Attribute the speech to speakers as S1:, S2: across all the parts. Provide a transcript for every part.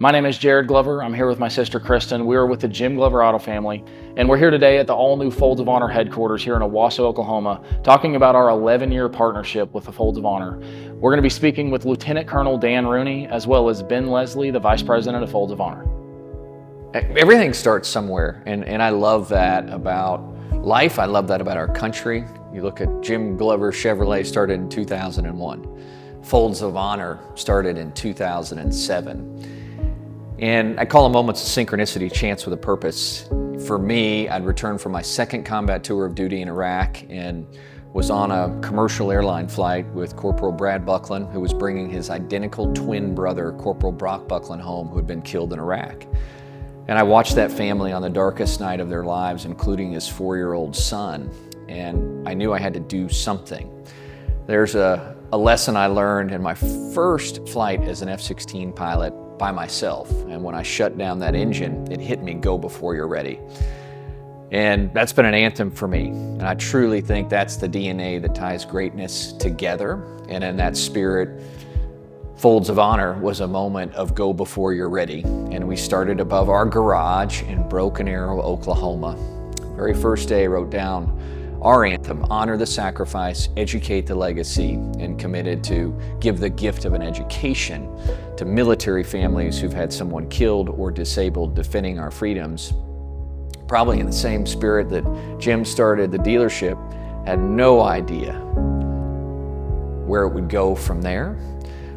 S1: My name is Jared Glover. I'm here with my sister Kristen. We are with the Jim Glover Auto family, and we're here today at the all-new Folds of Honor headquarters here in Owasso, Oklahoma, talking about our 11-year partnership with the Folds of Honor. We're going to be speaking with Lieutenant Colonel Dan Rooney, as well as Ben Leslie, the Vice President of Folds of Honor.
S2: Everything starts somewhere, and I love that about life. I love that about our country. You look at Jim Glover Chevrolet started in 2001. Folds of Honor started in 2007. And I call them moments of synchronicity, chance with a purpose. For me, I'd returned from my second combat tour of duty in Iraq and was on a commercial airline flight with Corporal Brad Buckland, who was bringing his identical twin brother, Corporal Brock Buckland, home, who had been killed in Iraq. And I watched that family on the darkest night of their lives, including his 4-year-old son, and I knew I had to do something. There's a lesson I learned in my first flight as an F-16 pilot by myself, and when I shut down that engine, it hit me, go before you're ready. And that's been an anthem for me, and I truly think that's the DNA that ties greatness together. And in that spirit, Folds of Honor was a moment of go before you're ready. And we started above our garage in Broken Arrow, Oklahoma. Very first day, wrote down our anthem: honor the sacrifice, educate the legacy, and committed to give the gift of an education to military families who've had someone killed or disabled defending our freedoms. Probably in the same spirit that Jim started the dealership, had no idea where it would go from there,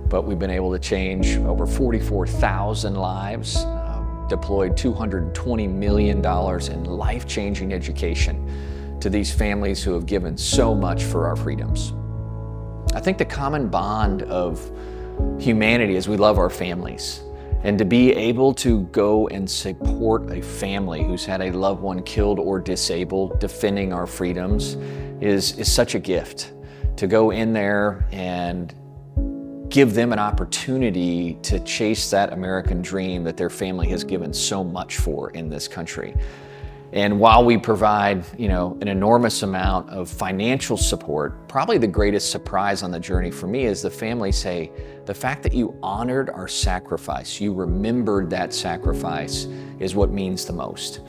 S2: but we've been able to change over 44,000 lives, deployed $220 million in life-changing education to these families who have given so much for our freedoms. I think the common bond of humanity is we love our families. And to be able to go and support a family who's had a loved one killed or disabled defending our freedoms is such a gift. To go in there and give them an opportunity to chase that American dream that their family has given so much for in this country. And while we provide, an enormous amount of financial support, probably the greatest surprise on the journey for me is the families say, the fact that you honored our sacrifice, you remembered that sacrifice, is what means the most.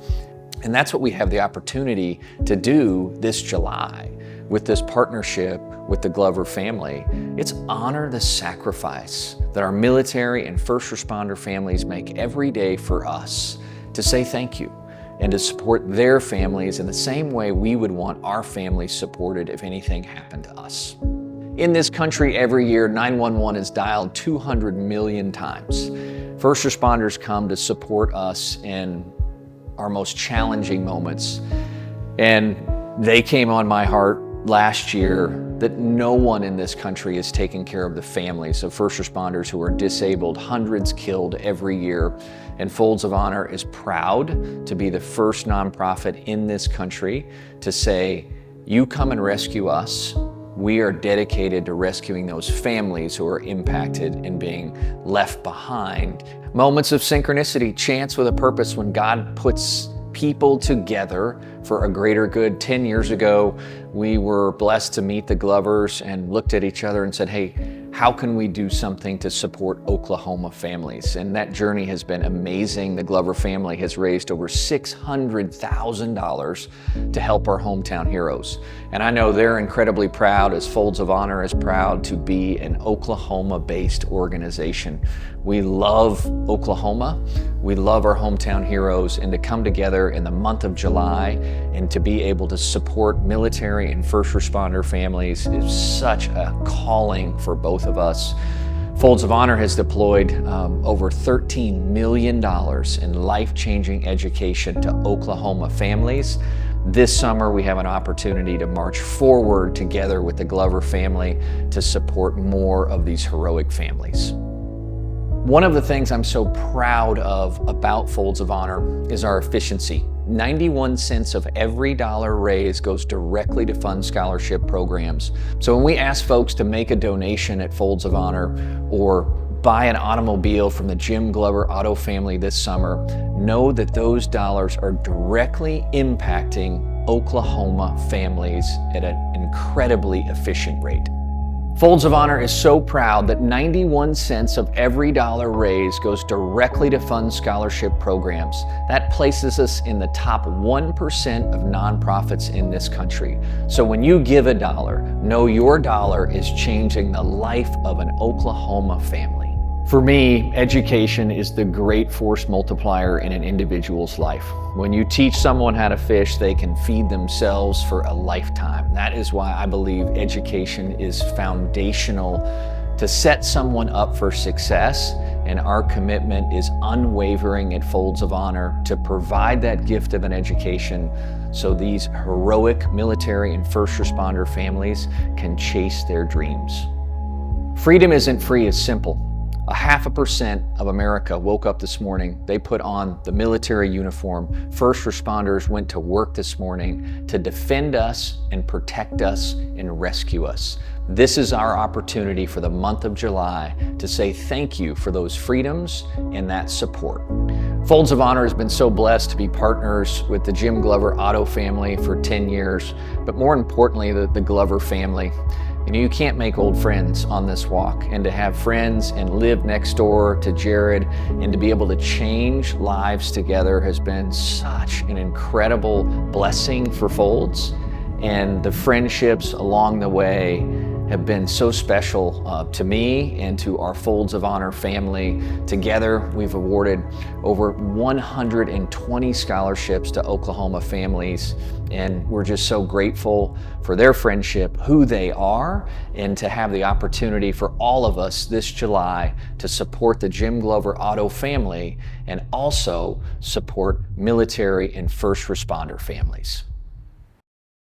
S2: And that's what we have the opportunity to do this July with this partnership with the Glover family. It's honor the sacrifice that our military and first responder families make every day for us, to say thank you, and to support their families in the same way we would want our families supported if anything happened to us. In this country, every year, 911 is dialed 200 million times. First responders come to support us in our most challenging moments. And they came on my heart last year that no one in this country is taking care of the families of first responders who are disabled, hundreds killed every year. And Folds of Honor is proud to be the first nonprofit in this country to say, you come and rescue us. We are dedicated to rescuing those families who are impacted and being left behind. Moments of synchronicity, chance with a purpose, when God puts people together for a greater good. 10 years ago, we were blessed to meet the Glovers and looked at each other and said, hey, how can we do something to support Oklahoma families? And that journey has been amazing. The Glover family has raised over $600,000 to help our hometown heroes. And I know they're incredibly proud, as Folds of Honor is proud to be an Oklahoma-based organization. We love Oklahoma. We love our hometown heroes, and to come together in the month of July and to be able to support military and first responder families is such a calling for both of us. Folds of Honor has deployed over $13 million in life-changing education to Oklahoma families. This summer, we have an opportunity to march forward together with the Glover family to support more of these heroic families. One of the things I'm so proud of about Folds of Honor is our efficiency. 91 cents of every dollar raised goes directly to fund scholarship programs. So when we ask folks to make a donation at Folds of Honor or buy an automobile from the Jim Glover Auto family this summer, know that those dollars are directly impacting Oklahoma families at an incredibly efficient rate. Folds of Honor is so proud that 91 cents of every dollar raised goes directly to fund scholarship programs. That places us in the top 1% of nonprofits in this country. So when you give a dollar, know your dollar is changing the life of an Oklahoma family. For me, education is the great force multiplier in an individual's life. When you teach someone how to fish, they can feed themselves for a lifetime. That is why I believe education is foundational to set someone up for success, and our commitment is unwavering at Folds of Honor to provide that gift of an education so these heroic military and first responder families can chase their dreams. Freedom isn't free, it's simple. 0.5% of America woke up this morning, they put on the military uniform. First responders went to work this morning to defend us and protect us and rescue us. This is our opportunity for the month of July to say thank you for those freedoms and that support. Folds of Honor has been so blessed to be partners with the Jim Glover Auto family for 10 years, but more importantly, the Glover family. You know, you can't make old friends on this walk, and to have friends and live next door to Jared and to be able to change lives together has been such an incredible blessing for Folds. And the friendships along the way have been so special to me and to our Folds of Honor family. Together, we've awarded over 120 scholarships to Oklahoma families, and we're just so grateful for their friendship, who they are, and to have the opportunity for all of us this July to support the Jim Glover Auto family and also support military and first responder families.